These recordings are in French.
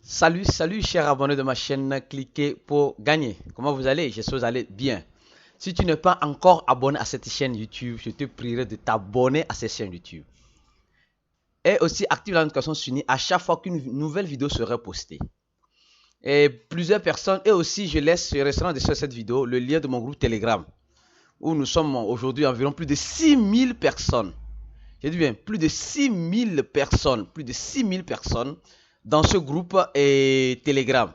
Salut, salut, chers abonnés de ma chaîne, cliquez pour gagner. Comment vous allez? J'espère que vous allez bien. Si tu n'es pas encore abonné à cette chaîne YouTube, je te prierai de t'abonner à cette chaîne YouTube. Et aussi active la notification suivie à chaque fois qu'une nouvelle vidéo sera postée. Et plusieurs personnes, et aussi je laisse restaurant de cette vidéo le lien de mon groupe Telegram, où nous sommes aujourd'hui environ plus de 6000 personnes. J'ai dit bien, plus de 6000 personnes, dans ce groupe et Telegram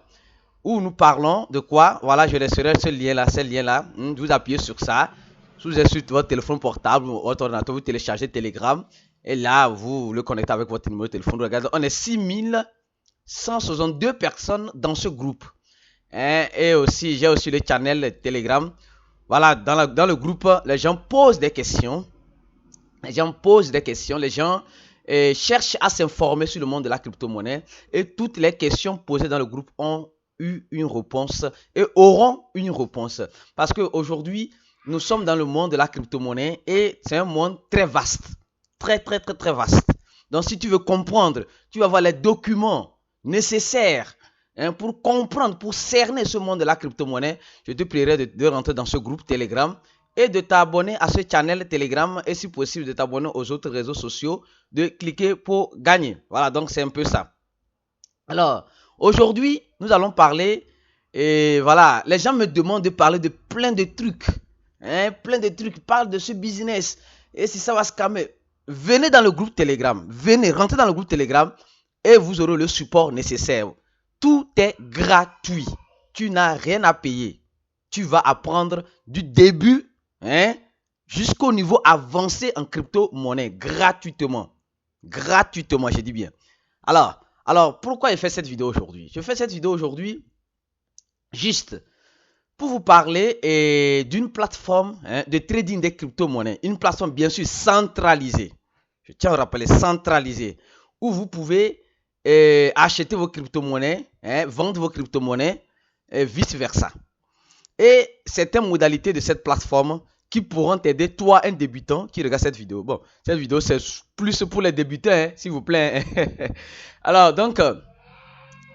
où nous parlons de quoi. Voilà, je laisserai ce lien-là. Vous appuyez sur ça. Si vous êtes sur votre téléphone portable ou votre ordinateur, vous téléchargez Telegram et là, vous le connectez avec votre numéro de téléphone. Regardez, on est 6162 personnes dans ce groupe. Et aussi, j'ai aussi le channel Telegram. Voilà, dans le groupe, les gens posent des questions. Les gens cherchent à s'informer sur le monde de la crypto-monnaie et toutes les questions posées dans le groupe ont eu une réponse et auront une réponse. Parce qu'aujourd'hui, nous sommes dans le monde de la crypto-monnaie et c'est un monde très vaste. Très vaste. Donc, si tu veux comprendre, tu vas avoir les documents nécessaires pour comprendre, pour cerner ce monde de la crypto-monnaie. Je te prierai de rentrer dans ce groupe Telegram et de t'abonner à ce channel Telegram et si possible de t'abonner aux autres réseaux sociaux, de cliquer pour gagner. Voilà, donc c'est un peu ça. Alors, aujourd'hui, nous allons parler, et voilà, les gens me demandent de parler de plein de trucs. Plein de trucs, parle de ce business. Et si ça va se calmer, venez dans le groupe Telegram. Venez, rentrez dans le groupe Telegram et vous aurez le support nécessaire. Tout est gratuit. Tu n'as rien à payer. Tu vas apprendre du début jusqu'au niveau avancé en crypto-monnaie gratuitement. Gratuitement, je dis bien. Alors, pourquoi je fais cette vidéo aujourd'hui? Je fais cette vidéo aujourd'hui juste pour vous parler d'une plateforme de trading des crypto-monnaies. Une plateforme bien sûr centralisée. Je tiens à rappeler, centralisée. Où vous pouvez acheter vos crypto-monnaies, vendre vos crypto-monnaies et vice-versa. Et certaines modalités de cette plateforme qui pourront t'aider, toi, un débutant qui regarde cette vidéo. Bon, cette vidéo, c'est plus pour les débutants, s'il vous plaît. Alors, donc,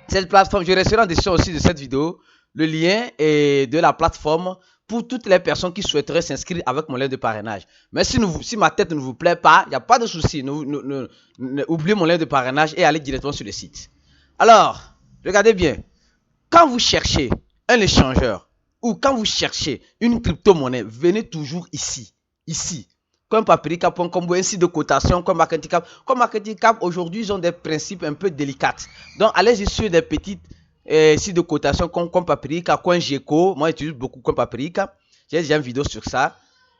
cette plateforme, je resterai en description aussi de cette vidéo, le lien est de la plateforme pour toutes les personnes qui souhaiteraient s'inscrire avec mon lien de parrainage. Mais si ma tête ne vous plaît pas, il n'y a pas de souci. Oubliez mon lien de parrainage et allez directement sur le site. Alors, regardez bien. Quand vous cherchez un échangeur, ou quand vous cherchez une crypto-monnaie, venez toujours ici. Comme Paprika.com, un site de cotation, comme Marketing Cap. Comme Marketing Cap, aujourd'hui, ils ont des principes un peu délicats. Donc, allez-y sur des petites sites de cotation comme Paprika, CoinGecko. Moi, j'utilise beaucoup comme Paprika. J'ai déjà une vidéo sur ça.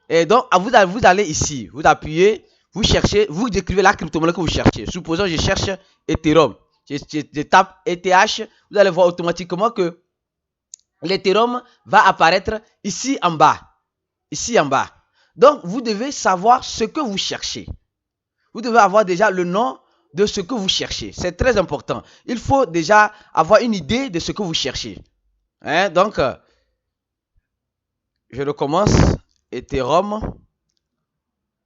Et donc, vous allez ici, vous appuyez, vous cherchez, vous décrivez la crypto-monnaie que vous cherchez. Supposons que je cherche Ethereum. Je tape ETH, vous allez voir automatiquement que l'Ethereum va apparaître ici en bas. Donc, vous devez savoir ce que vous cherchez. Vous devez avoir déjà le nom de ce que vous cherchez. C'est très important. Il faut déjà avoir une idée de ce que vous cherchez. Donc, je recommence. Ethereum.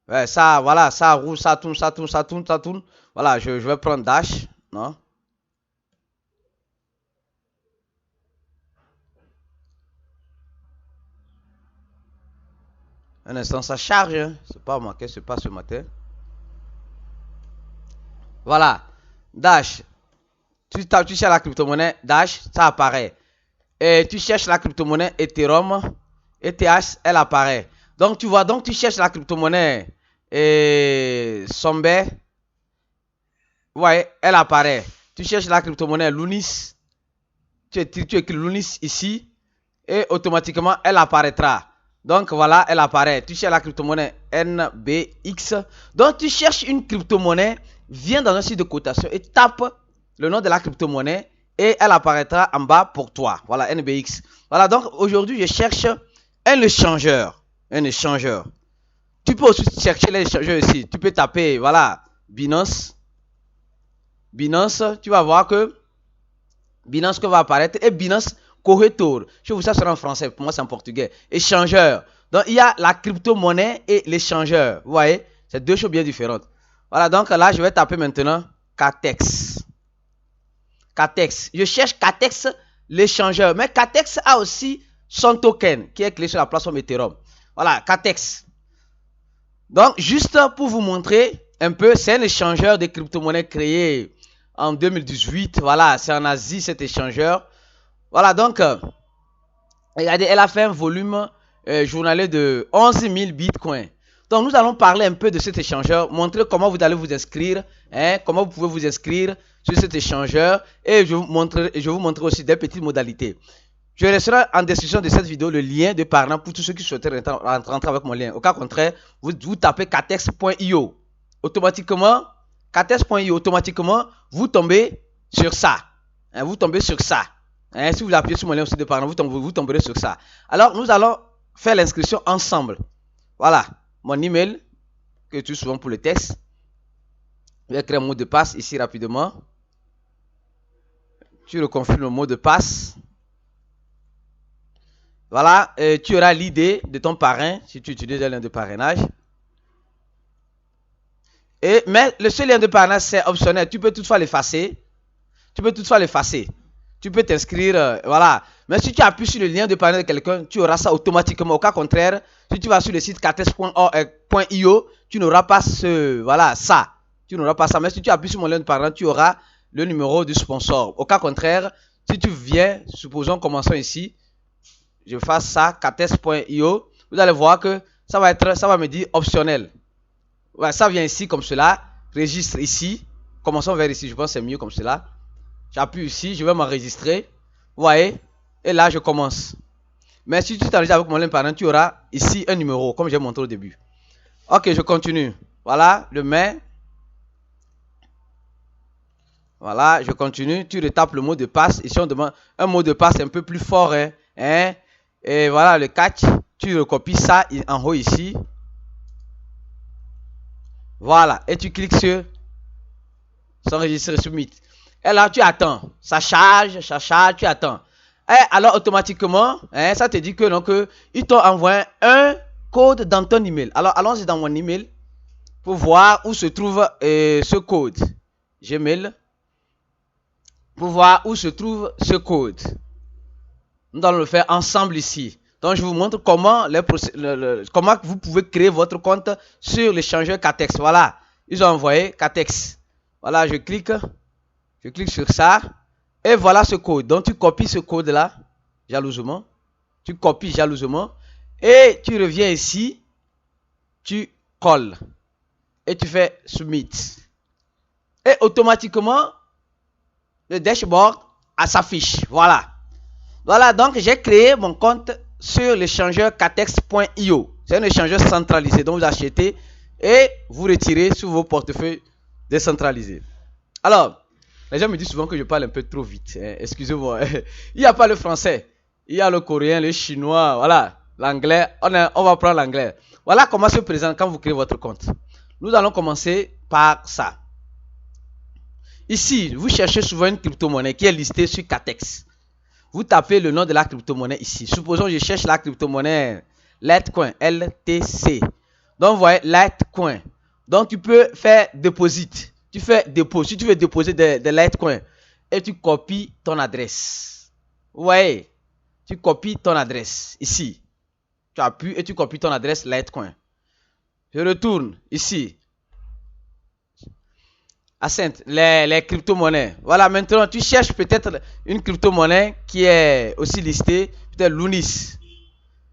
Ouais, ça, voilà, ça roule, ça tourne. Voilà, je vais prendre Dash. Non? Un instant, ça charge. C'est pas marqué, c'est pas ce matin. Voilà. Dash. Tu cherches la crypto-monnaie Dash, ça apparaît. Et tu cherches la crypto-monnaie Ethereum. ETH, elle apparaît. Donc, tu vois, tu cherches la crypto-monnaie Sombe. Ouais, elle apparaît. Tu cherches la crypto-monnaie Lunis. Tu écris Lunis ici. Et automatiquement, elle apparaîtra. Donc voilà, elle apparaît. Tu cherches la crypto-monnaie NBX. Donc tu cherches une crypto-monnaie, viens dans un site de cotation et tape le nom de la crypto-monnaie et elle apparaîtra en bas pour toi. Voilà, NBX. Voilà, donc aujourd'hui, je cherche un échangeur. Tu peux aussi chercher les échangeurs ici. Tu peux taper, voilà, Binance. Tu vas voir que Binance va apparaître et Binance Corretor. Je vous ça sera en français, pour moi c'est en portugais. Échangeur. Donc il y a la crypto-monnaie et l'échangeur. Vous voyez, c'est deux choses bien différentes. Voilà, donc là je vais taper maintenant Catex. Catex. Je cherche Catex, l'échangeur. Mais Catex a aussi son token qui est clé sur la plateforme Ethereum. Voilà, Catex. Donc, juste pour vous montrer un peu, c'est un échangeur de crypto-monnaies créé en 2018. Voilà, c'est en Asie cet échangeur. Voilà, donc, regardez, elle a fait un volume journalier de 11 000 bitcoins. Donc, nous allons parler un peu de cet échangeur, montrer comment vous allez vous inscrire, comment vous pouvez vous inscrire sur cet échangeur. Et je vous montrerai aussi des petites modalités. Je laisserai en description de cette vidéo le lien de Parlant pour tous ceux qui souhaiteraient rentrer avec mon lien. Au cas contraire, vous tapez catex.io. Automatiquement, catex.io, automatiquement, vous tombez sur ça. Vous tombez sur ça. Si vous appuyez sur mon lien aussi de Parlant, vous tomberez sur ça. Alors, nous allons faire l'inscription ensemble. Voilà, mon email, que j'utilise souvent pour le texte. Je vais créer un mot de passe ici rapidement. Tu reconfirmes le mot de passe. Voilà, tu auras l'idée de ton parrain si tu utilises un lien de parrainage. Mais le seul lien de parrainage, c'est optionnel. Tu peux toutefois l'effacer. Tu peux t'inscrire, voilà. Mais si tu appuies sur le lien de parrainage de quelqu'un, tu auras ça automatiquement. Au cas contraire, si tu vas sur le site catex.io, tu n'auras pas ça. Tu n'auras pas ça. Mais si tu appuies sur mon lien de parrainage, tu auras le numéro du sponsor. Au cas contraire, si tu viens, supposons, commençons ici. Je fasse ça, catex.io. Vous allez voir que ça va me dire optionnel. Ouais, ça vient ici comme cela. Registre ici. Commençons vers ici. Je pense que c'est mieux comme cela. J'appuie ici. Je vais m'enregistrer. Vous voyez? Et là, je commence. Mais si tu t'enregistres avec mon lien parrain, tu auras ici un numéro, comme j'ai montré au début. Ok, je continue. Voilà, le mai. Voilà, je continue. Tu retapes le mot de passe. Ici, on demande un mot de passe un peu plus fort. Et voilà le catch, tu recopies ça en haut ici. Voilà, et tu cliques sur s'enregistrer, submit. Et là, tu attends. Ça charge, tu attends. Et alors, automatiquement, ça te dit que donc, ils t'ont envoyé un code dans ton email. Alors, allons-y dans mon email pour voir où se trouve ce code. Gmail. Pour voir où se trouve ce code. Nous allons le faire ensemble ici. Donc, je vous montre comment, comment vous pouvez créer votre compte sur l'échangeur Catex. Voilà, ils ont envoyé Catex. Voilà, je clique sur ça. Et voilà ce code. Donc, tu copies ce code-là, jalousement. Tu copies jalousement. Et tu reviens ici. Tu colles. Et tu fais Submit. Et automatiquement, le dashboard s'affiche. Voilà. Voilà, donc j'ai créé mon compte sur l'échangeur catex.io. C'est un échangeur centralisé dont vous achetez et vous retirez sur vos portefeuilles décentralisés. Alors, les gens me disent souvent que je parle un peu trop vite. Excusez-moi. Il n'y a pas le français. Il y a le coréen, le chinois, voilà, l'anglais. On va prendre l'anglais. Voilà comment se présente quand vous créez votre compte. Nous allons commencer par ça. Ici, vous cherchez souvent une crypto-monnaie qui est listée sur Catex. Vous tapez le nom de la crypto-monnaie ici. Supposons que je cherche la crypto-monnaie Litecoin, LTC. Donc, vous voyez, Litecoin. Donc, tu peux faire deposit. Tu fais dépôt. Si tu veux déposer des Litecoin et tu copies ton adresse. Vous voyez, tu copies ton adresse ici. Tu appuies et tu copies ton adresse Litecoin. Je retourne ici. Ascent, les crypto-monnaies. Voilà, maintenant, tu cherches peut-être une crypto-monnaie qui est aussi listée, peut-être Lunis.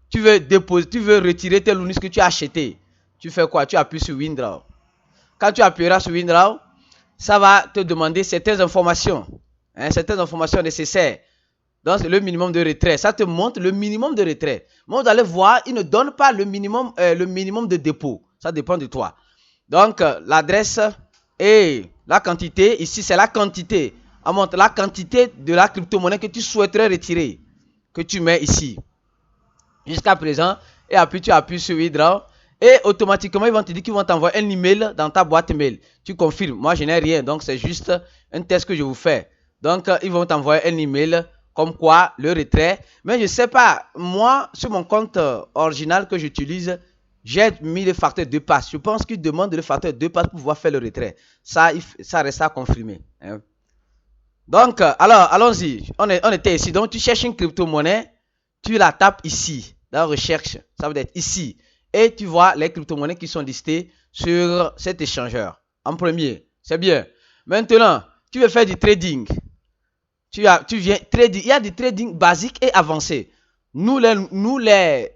Tu veux déposer, tu veux retirer tes Lunis que tu as acheté. Tu fais quoi? Tu appuies sur Windraw. Quand tu appuieras sur Windraw, ça va te demander certaines informations. Certaines informations nécessaires. Donc, c'est le minimum de retrait. Ça te montre le minimum de retrait. Mais vous allez voir, il ne donne pas le minimum de dépôt. Ça dépend de toi. Donc, l'adresse et la quantité, ici c'est la quantité. On montre la quantité de la crypto-monnaie que tu souhaiterais retirer. Que tu mets ici. Jusqu'à présent. Et après tu appuies sur Withdraw. Et automatiquement ils vont te dire qu'ils vont t'envoyer un email dans ta boîte mail. Tu confirmes. Moi je n'ai rien. Donc c'est juste un test que je vous fais. Donc ils vont t'envoyer un email comme quoi le retrait. Mais je ne sais pas. Moi sur mon compte original que j'utilise, j'ai mis le facteur 2 passes. Je pense qu'il demande le facteur 2 passes pour pouvoir faire le retrait. Ça reste à confirmer. Donc, alors, allons-y. On était ici. Donc, tu cherches une crypto-monnaie, tu la tapes ici, dans recherche. Ça veut dire ici. Et tu vois les crypto-monnaies qui sont listées sur cet échangeur. En premier. C'est bien. Maintenant, tu veux faire du trading. Tu viens trading. Il y a du trading basique et avancé. Les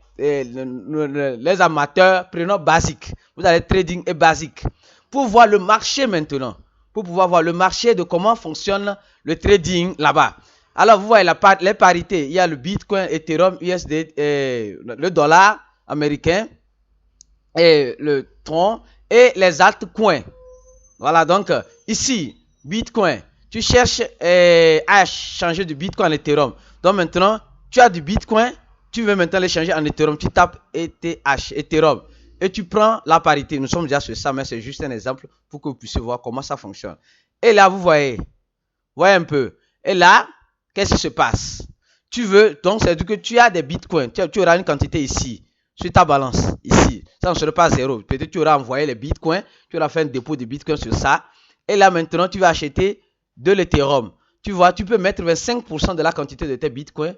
amateurs, prenons basique. Vous avez trading et basique. Pour voir le marché maintenant. Pour pouvoir voir le marché de comment fonctionne le trading là-bas. Alors, vous voyez les parités. Il y a le Bitcoin, Ethereum, USD, le dollar américain, et le tron, et les altcoins. Voilà, donc ici, Bitcoin. Tu cherches à changer du Bitcoin en Ethereum. Donc maintenant, tu as du Bitcoin, tu veux maintenant le changer en Ethereum. Tu tapes ETH, Ethereum. Et tu prends la parité. Nous sommes déjà sur ça, mais c'est juste un exemple pour que vous puissiez voir comment ça fonctionne. Et là, vous voyez un peu. Et là, qu'est-ce qui se passe? Tu veux, donc, c'est-à-dire que tu as des bitcoins. Tu auras une quantité ici, sur ta balance, ici. Ça ne sera pas zéro. Peut-être tu auras envoyé les bitcoins, tu auras fait un dépôt de bitcoin sur ça. Et là, maintenant, tu vas acheter de l'Ethereum. Tu vois, tu peux mettre 25% de la quantité de tes bitcoins,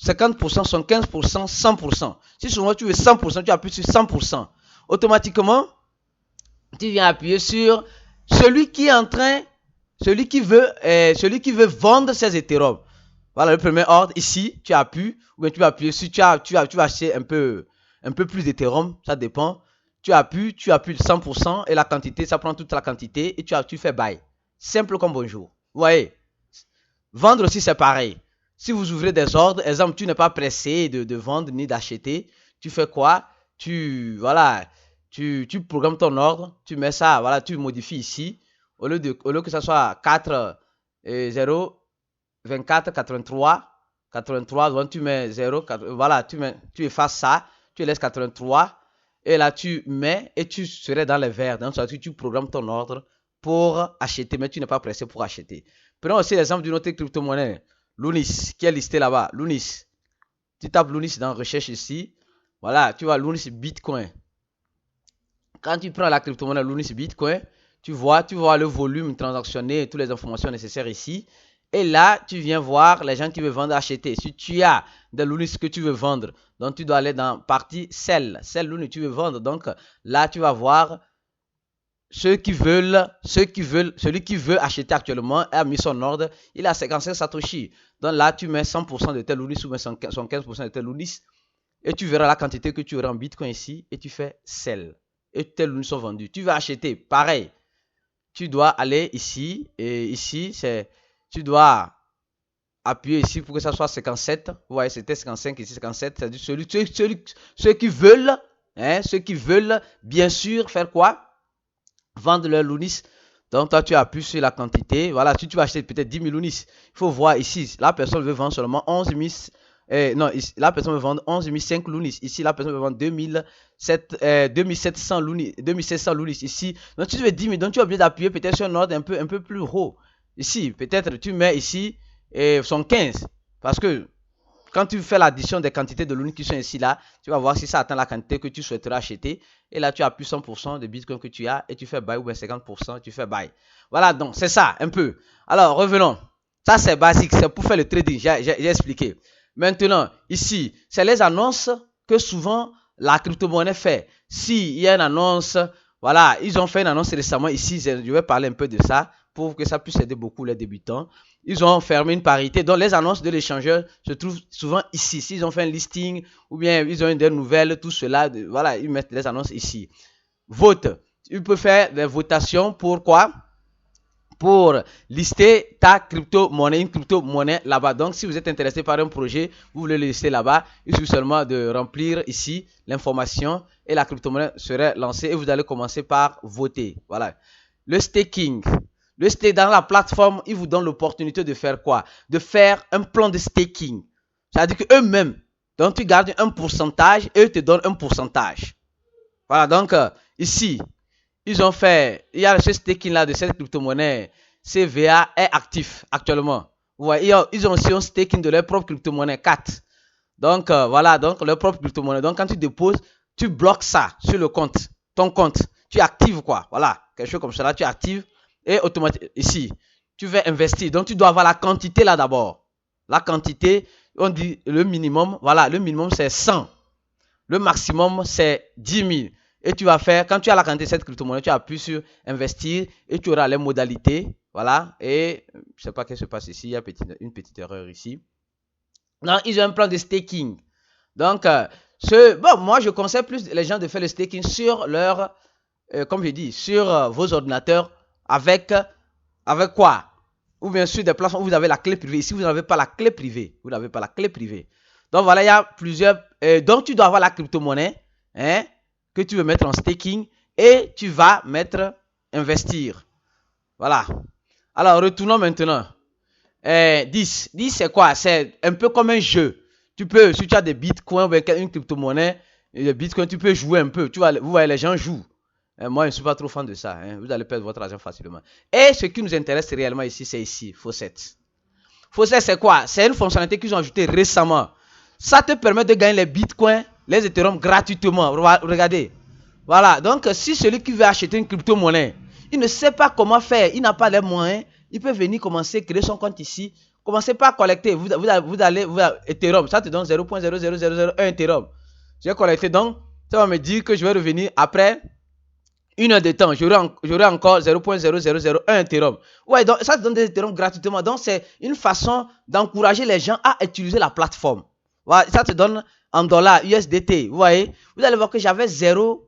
50%, 75%, 100%. Si souvent tu veux 100%, tu appuies sur 100%. Automatiquement, tu viens appuyer sur celui qui est en train, celui qui veut vendre ses Ethereum. Voilà le premier ordre. Ici, tu appuies, ou bien tu vas appuyer sur, tu vas acheter un peu plus d'Ethereum, ça dépend. Tu appuies 100% et la quantité, ça prend toute la quantité et tu fais buy. Simple comme bonjour. Vous voyez? Vendre aussi, c'est pareil. Si vous ouvrez des ordres, exemple, tu n'es pas pressé de vendre ni d'acheter, tu fais quoi? Tu programmes ton ordre, tu mets ça, voilà, tu modifies ici. Au lieu que ça soit 4, 0, 24, 83, donc tu mets 0, 4, voilà, tu effaces ça, tu laisses 83, et là tu mets, et tu serais dans les verts. Donc tu programmes ton ordre pour acheter, mais tu n'es pas pressé pour acheter. Prenons aussi l'exemple d'une autre crypto-monnaie, Lunis, qui est listé là-bas. Lunis. Tu tapes Lunis dans recherche ici. Voilà, tu vois Lunis Bitcoin. Quand tu prends la crypto-monnaie Lunis Bitcoin, tu vois le volume transactionné et toutes les informations nécessaires ici. Et là, tu viens voir les gens qui veulent vendre, acheter. Si tu as des Lunis que tu veux vendre, donc tu dois aller dans partie Sell. Sell Lunis, tu veux vendre. Donc là, tu vas voir celui qui veut acheter actuellement a mis son ordre, il a 55 Satoshi. Donc là, tu mets 100% de tes Lunis ou 75% de tes Lunis et tu verras la quantité que tu auras en Bitcoin ici et tu fais Sell. Et tes Lunis sont vendus. Tu vas acheter, pareil. Tu dois aller ici et ici, tu dois appuyer ici pour que ça soit 57. Vous voyez, c'était 55 ici, 57. C'est-à-dire ceux qui veulent, bien sûr, faire quoi? Vendre leur Lunis. Donc toi tu appuies sur la quantité. Voilà, si tu vas acheter peut-être 10 000 Lunis, il faut voir ici, la personne veut vendre seulement 11 000. Non, ici, la personne veut vendre 11 500 Lunis. Ici, la personne veut vendre 2700 Lunis, 2700 Lunis. Ici, donc tu veux 10 000, donc tu es obligé d'appuyer peut-être sur un ordre un peu plus haut. Ici, peut-être tu mets ici son 15. Parce que quand tu fais l'addition des quantités de Lunis qui sont ici là, tu vas voir si ça atteint la quantité que tu souhaiterais acheter. Et là, tu appuies 100% de Bitcoin que tu as et tu fais buy ou bien 50%, tu fais buy. Voilà, donc c'est ça un peu. Alors, revenons. Ça, c'est basique, c'est pour faire le trading, j'ai expliqué. Maintenant, ici, c'est les annonces que souvent la crypto-monnaie fait. S'il y a une annonce, voilà, ils ont fait une annonce récemment ici, je vais parler un peu de ça pour que ça puisse aider beaucoup les débutants. Ils ont fermé une parité. Donc, les annonces de l'échangeur se trouvent souvent ici. S'ils ont fait un listing ou bien ils ont une des nouvelles, tout cela, voilà, ils mettent les annonces ici. Vote. Tu peux faire des votations pour quoi? Pour lister ta crypto-monnaie, une crypto-monnaie là-bas. Donc, si vous êtes intéressé par un projet, vous voulez le lister là-bas, il suffit seulement de remplir ici l'information et la crypto-monnaie serait lancée et vous allez commencer par voter. Voilà. Le staking. Le stake dans la plateforme, il vous donne l'opportunité de faire quoi? De faire un plan de staking. C'est-à-dire qu'eux-mêmes, donc tu gardes un pourcentage et eux te donnent un pourcentage. Voilà, donc ici, ils ont fait, il y a ce staking là de cette crypto-monnaie, CVA est actif actuellement. Vous voyez, ils ont aussi un staking de leur propre crypto-monnaie 4. Donc voilà, donc leur propre crypto-monnaie. Donc quand tu déposes, tu bloques ça sur le compte, ton compte. Tu actives quoi? Voilà, quelque chose comme cela, tu actives. Et automatiquement, ici, tu veux investir. Donc, tu dois avoir la quantité là d'abord. La quantité, on dit le minimum. Voilà, le minimum, c'est 100. Le maximum, c'est 10 000. Et tu vas faire, quand tu as la quantité de cette crypto-monnaie, tu appuies sur investir et tu auras les modalités. Voilà. Et je ne sais pas ce qui se passe ici. Il y a une petite erreur ici. Non, ils ont un plan de staking. Donc, moi, je conseille plus les gens de faire le staking sur leur, comme je dis, sur vos ordinateurs avec quoi? Ou bien sur des places où vous avez la clé privée. Ici, vous n'avez pas la clé privée. Vous n'avez pas la clé privée. Donc, voilà, il y a plusieurs. Donc, tu dois avoir la crypto-monnaie que tu veux mettre en staking et tu vas mettre investir. Voilà. Alors, retournons maintenant. 10, c'est quoi? C'est un peu comme un jeu. Tu peux, si tu as des bitcoins ou une crypto-monnaie, des bitcoins, tu peux jouer un peu. Vous voyez, les gens jouent. Moi, je ne suis pas trop fan de ça. Vous allez perdre votre argent facilement. Et ce qui nous intéresse réellement ici, c'est ici, Faucet. Faucet, c'est quoi? C'est une fonctionnalité qu'ils ont ajoutée récemment. Ça te permet de gagner les bitcoins, les Ethereum gratuitement. Regardez. Voilà. Donc, si celui qui veut acheter une crypto-monnaie, il ne sait pas comment faire, il n'a pas les moyens, il peut venir commencer à créer son compte ici. Commencez pas à collecter. Vous allez Ethereum. Ça te donne 0.00001 Ethereum. J'ai collecté. Donc, ça va me dire que je vais revenir après 1 heure de temps. J'aurai encore 0.0001 Ethereum. Ouais, donc ça te donne des Ethereum gratuitement. Donc, c'est une façon d'encourager les gens à utiliser la plateforme. Voilà, ça te donne en dollars USDT. Vous voyez, vous allez voir que j'avais 0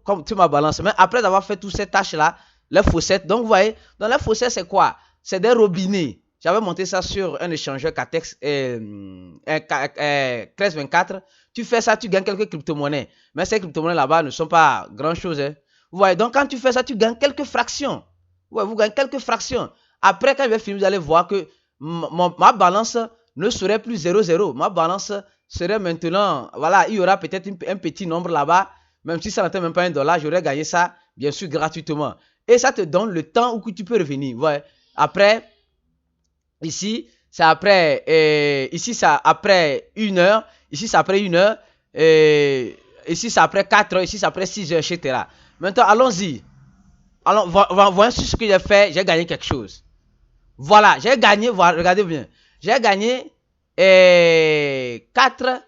comme sur ma balance. Mais après avoir fait toutes ces tâches-là, les faussettes. Donc, vous voyez, dans les faussettes, c'est quoi? C'est des robinets. J'avais monté ça sur un échangeur Catex 1324. Tu fais ça, tu gagnes quelques crypto-monnaies. Mais ces crypto-monnaies là-bas ne sont pas grand-chose. Vous voyez, donc quand tu fais ça, tu gagnes quelques fractions. Ouais, vous gagnez quelques fractions. Après, quand je vais finir, vous allez voir que ma balance ne serait plus 0,0. Ma balance serait maintenant, voilà, il y aura peut-être un petit nombre là-bas. Même si ça n'atteint même pas $1, j'aurais gagné ça, bien sûr, gratuitement. Et ça te donne le temps où tu peux revenir. Ouais. Après, ici, c'est après, ici, c'est après 1 heure. Ici, c'est après 1 heure. Ici, c'est après 4 heures. Ici, c'est après 6 heures, etc. Maintenant, allons-y. Alors, voyons sur ce que j'ai fait. J'ai gagné quelque chose. Voilà, j'ai gagné, voilà, regardez bien. J'ai gagné 4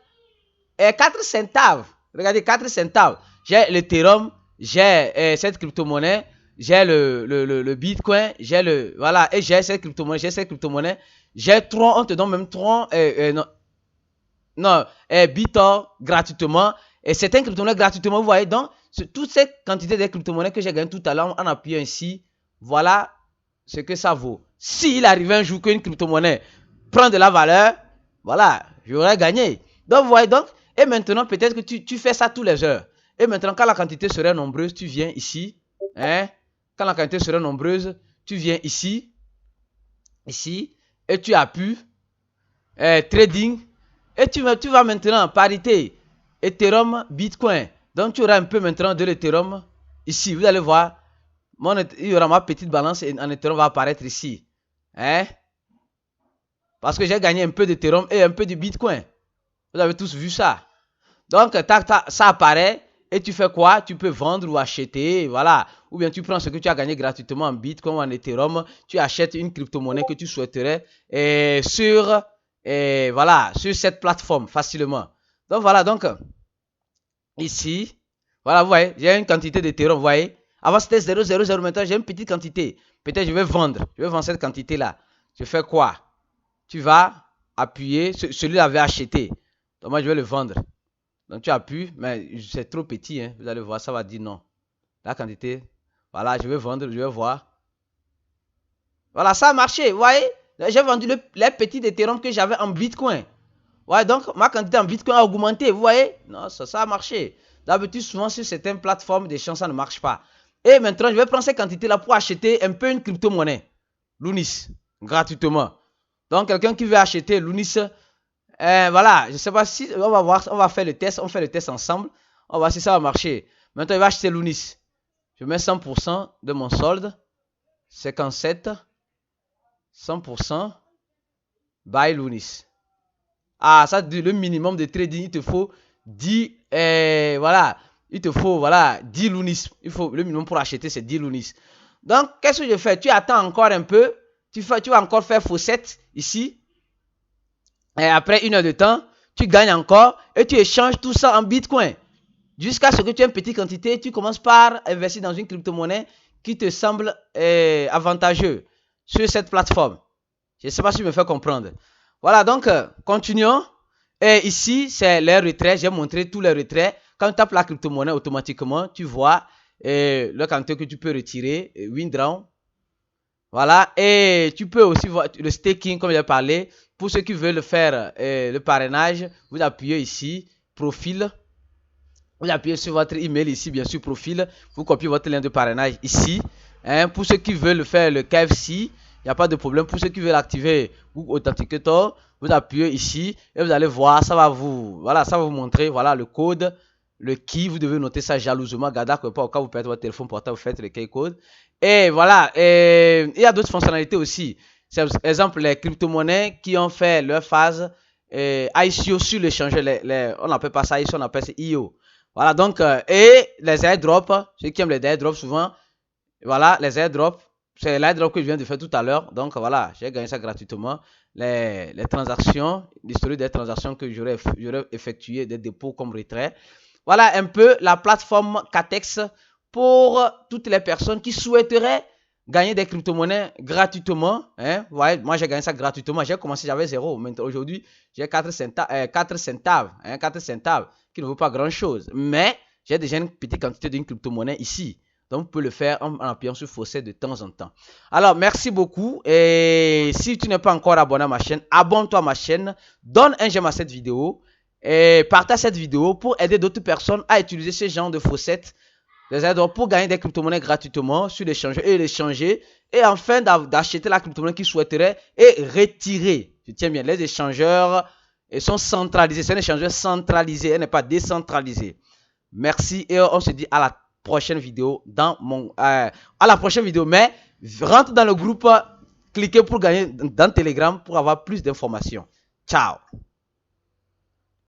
centaves. Regardez, 4 centaves. J'ai l'Ethereum, j'ai cette crypto-monnaie, j'ai le Bitcoin, j'ai voilà, et j'ai cette crypto-monnaie, j'ai Tron, on te donne même Tron, Bitor gratuitement, et certaines crypto-monnaies gratuitement, vous voyez, donc, toute cette quantité de crypto-monnaies que j'ai gagné tout à l'heure en appuyant ici, voilà ce que ça vaut. S'il arrivait un jour qu'une crypto-monnaie prend de la valeur, voilà, j'aurais gagné. Donc, vous voyez, donc, et maintenant, peut-être que tu fais ça tous les heures. Et maintenant, quand la quantité serait nombreuse, tu viens ici. Hein? Quand la quantité serait nombreuse, tu viens ici. Ici. Et tu appuies. Trading. Et tu vas maintenant, parité. Ethereum, Bitcoin. Donc, tu auras un peu maintenant de l'Ethereum. Ici, vous allez voir. Il y aura ma petite balance en Ethereum va apparaître ici. Hein? Parce que j'ai gagné un peu d'Ethereum et un peu de Bitcoin. Vous avez tous vu ça. Donc, ça apparaît et tu fais quoi? Tu peux vendre ou acheter, voilà. Ou bien tu prends ce que tu as gagné gratuitement en Bitcoin ou en Ethereum, tu achètes une crypto-monnaie que tu souhaiterais sur cette plateforme facilement. Donc, voilà, donc, ici, voilà, vous voyez, j'ai une quantité d'Ethereum, vous voyez. Avant, c'était 0,00, maintenant, j'ai une petite quantité. Peut-être je vais vendre cette quantité-là. Je fais quoi? Tu vas appuyer, celui-là avait acheté. Donc, moi, je vais le vendre. Donc, tu appuies, mais c'est trop petit. Hein. Vous allez voir, ça va dire non. La quantité, voilà, je vais vendre, je vais voir. Voilà, ça a marché. Vous voyez, j'ai vendu les petits Ethereum que j'avais en Bitcoin. Ouais, donc, ma quantité en Bitcoin a augmenté. Vous voyez, non, ça a marché. D'habitude, souvent, sur certaines plateformes d'échange, ça ne marche pas. Et maintenant, je vais prendre ces quantités-là pour acheter un peu une crypto-monnaie. Lunis, gratuitement. Donc, quelqu'un qui veut acheter Lunis, voilà, je ne sais pas si, on va voir, on va faire le test, on fait le test ensemble. On va voir si ça va marcher. Maintenant, il va acheter Lunis. Je mets 100% de mon solde. 57. 100%. Buy Lunis. Ah, ça, le minimum de trading, il te faut 10, voilà. Il te faut, voilà, 10 Lunis. Il faut, le minimum pour acheter, c'est 10 Lunis. Donc, qu'est-ce que je fais? Tu attends encore un peu. Tu vas encore faire faussette ici. Et après 1 heure de temps, tu gagnes encore et tu échanges tout ça en Bitcoin. Jusqu'à ce que tu aies une petite quantité, tu commences par investir dans une crypto-monnaie qui te semble avantageuse sur cette plateforme. Je ne sais pas si je me fais comprendre. Voilà, donc, continuons. Et ici, c'est les retraits. J'ai montré tous les retraits. Quand tu tapes la crypto-monnaie, automatiquement, tu vois le quantité que tu peux retirer, withdraw. Voilà, et tu peux aussi voir le staking, comme j'ai parlé. Pour ceux qui veulent faire le parrainage, vous appuyez ici, profil. Vous appuyez sur votre email ici, bien sûr, profil. Vous copiez votre lien de parrainage ici. Hein, pour ceux qui veulent faire le KFC, il n'y a pas de problème. Pour ceux qui veulent activer Google Authenticator, vous appuyez ici et vous allez voir, ça va vous montrer, voilà, le code, le key. Vous devez noter ça jalousement. Gardez pas au cas où vous perdez votre téléphone portable, vous faites le key code. Et voilà, il y a d'autres fonctionnalités aussi. C'est exemple les crypto-monnaies qui ont fait leur phase ICO sur l'échange. On n'appelle pas ça ICO, on appelle ça IO. Voilà, donc, et les airdrops, ceux qui aiment les airdrops souvent, voilà, les airdrops, c'est l'airdrop que je viens de faire tout à l'heure. Donc, voilà, j'ai gagné ça gratuitement. Les transactions, l'historique des transactions que j'aurais effectuées, des dépôts comme retrait. Voilà un peu la plateforme Catex pour toutes les personnes qui souhaiteraient gagner des crypto-monnaies gratuitement. Hein? Ouais, moi, j'ai gagné ça gratuitement. J'ai commencé, j'avais 0. Aujourd'hui, j'ai 4 centaves, hein, 4 centaves, qui ne vaut pas grand-chose. Mais j'ai déjà une petite quantité d'une crypto-monnaie ici. Donc, vous pouvez le faire en appuyant sur Faucet de temps en temps. Alors, merci beaucoup. Et si tu n'es pas encore abonné à ma chaîne, abonne-toi à ma chaîne. Donne un j'aime à cette vidéo. Et partage cette vidéo pour aider d'autres personnes à utiliser ce genre de faussettes, des airdrops pour gagner des crypto-monnaies gratuitement sur l'échange et l'échanger. Et enfin, d'acheter la crypto-monnaie qu'ils souhaiteraient et retirer. Je tiens bien, les échangeurs sont centralisés. C'est un échangeur centralisé, elle n'est pas décentralisé. Merci et on se dit à la prochaine vidéo mais rentre dans le groupe, cliquez pour gagner dans Telegram pour avoir plus d'informations. Ciao.